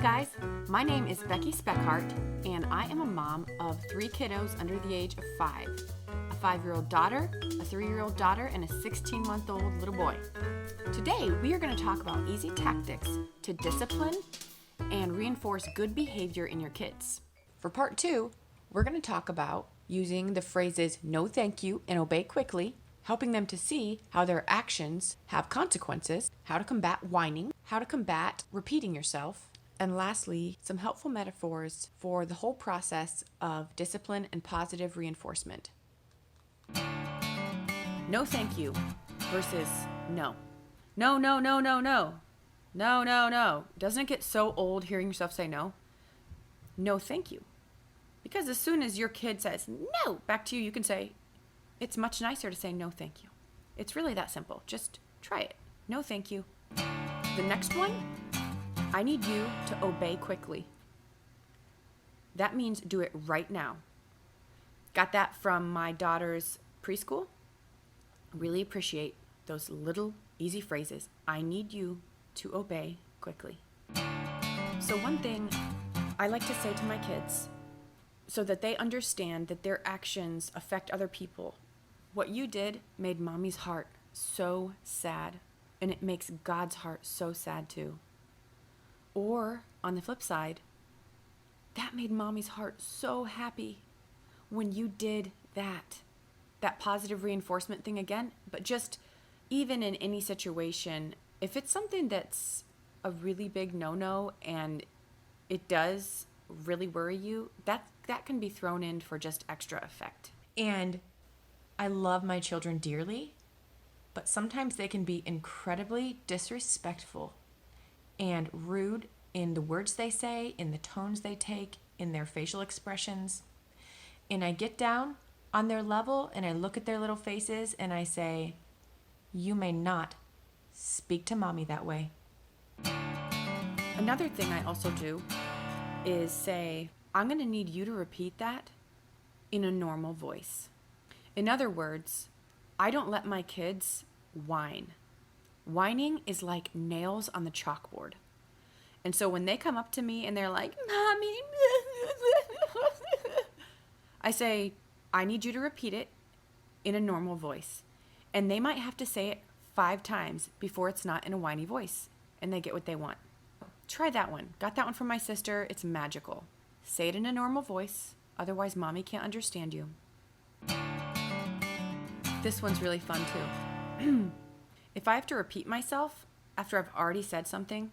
guys, my name is Becky Speckhart, and I am a mom of 3 kiddos under the age of 5. A 5-year-old daughter, a 3-year-old daughter, and a 16-month-old little boy. Today, we are going to talk about easy tactics to discipline and reinforce good behavior in your kids. For part 2, we're going to talk about using the phrases no thank you and obey quickly, helping them to see how their actions have consequences, how to combat whining, how to combat repeating yourself, and lastly, some helpful metaphors for the whole process of discipline and positive reinforcement. No thank you versus no. No, no, no, no, no. No, no, no. Doesn't it get so old hearing yourself say no? No thank you. Because as soon as your kid says no back to you, you can say, it's much nicer to say no thank you. It's really that simple. Just try it. No thank you. The next one, I need you to obey quickly. That means do it right now. Got that from my daughter's preschool. Really appreciate those little easy phrases. I need you to obey quickly. So one thing I like to say to my kids so that they understand that their actions affect other people. What you did made mommy's heart so sad, and it makes God's heart so sad too. Or, on the flip side, that made mommy's heart so happy when you did that positive reinforcement thing again. But just even in any situation, if it's something that's a really big no-no and it does really worry you, that can be thrown in for just extra effect. And I love my children dearly, but sometimes they can be incredibly disrespectful and rude in the words they say, in the tones they take, in their facial expressions. And I get down on their level and I look at their little faces and I say, you may not speak to mommy that way. Another thing I also do is say, I'm going to need you to repeat that in a normal voice. In other words, I don't let my kids whine. Whining is like nails on the chalkboard. And so when they come up to me and they're like, Mommy, I say, I need you to repeat it in a normal voice. And they might have to say it 5 times before it's not in a whiny voice and they get what they want. Try that one. Got that one from my sister. It's magical. Say it in a normal voice. Otherwise, mommy can't understand you. This one's really fun too. If I have to repeat myself after I've already said something,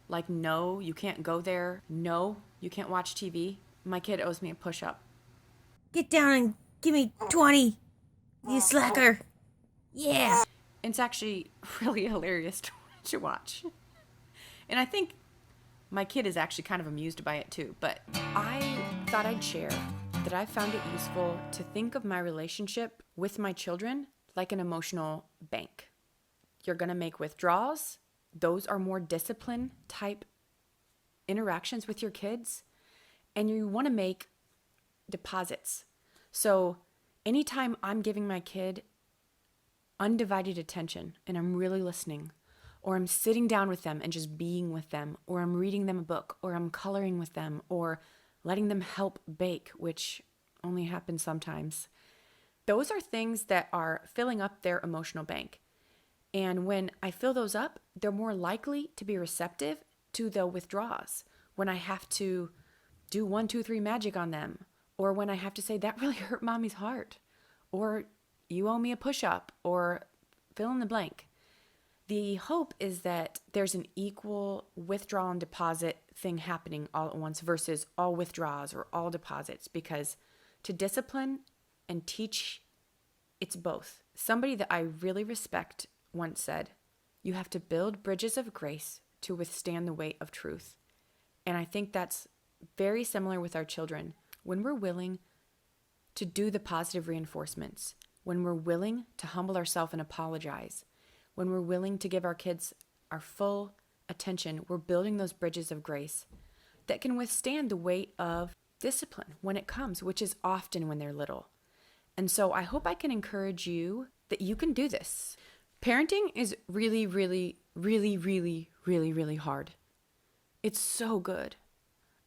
like no, you can't go there, no, you can't watch TV, my kid owes me a push-up. Get down and give me 20, you slacker. Yeah. It's actually really hilarious to watch. And I think my kid is actually kind of amused by it too, but I thought I'd share that I found it useful to think of my relationship with my children like an emotional bank. You're going to make withdrawals. Those are more discipline type interactions with your kids. And you want to make deposits. So anytime I'm giving my kid undivided attention and I'm really listening, or I'm sitting down with them and just being with them, or I'm reading them a book, or I'm coloring with them, or letting them help bake, which only happens sometimes. Those are things that are filling up their emotional bank. And when I fill those up, they're more likely to be receptive to the withdrawals. When I have to do 1, 2, 3 magic on them, or when I have to say, that really hurt mommy's heart, or you owe me a push-up, or fill in the blank. The hope is that there's an equal withdrawal and deposit thing happening all at once versus all withdrawals or all deposits, because to discipline and teach, it's both. Somebody that I really respect once said, you have to build bridges of grace to withstand the weight of truth. And I think that's very similar with our children. When we're willing to do the positive reinforcements, when we're willing to humble ourselves and apologize, when we're willing to give our kids our full attention, we're building those bridges of grace that can withstand the weight of discipline when it comes, which is often when they're little. And so I hope I can encourage you that you can do this. Parenting is really, really, really, really, really, really hard. It's so good.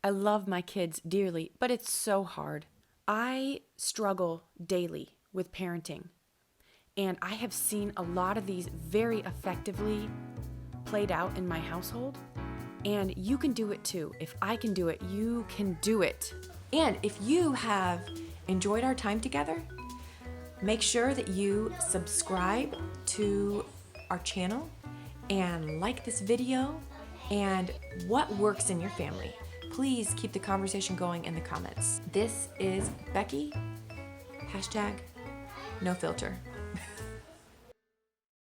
I love my kids dearly, but it's so hard. I struggle daily with parenting, and I have seen a lot of these very effectively played out in my household, and you can do it too. If I can do it, you can do it. And if you have enjoyed our time together, make sure that you subscribe to our channel and like this video and what works in your family. Please keep the conversation going in the comments. This is Becky, #NoFilter.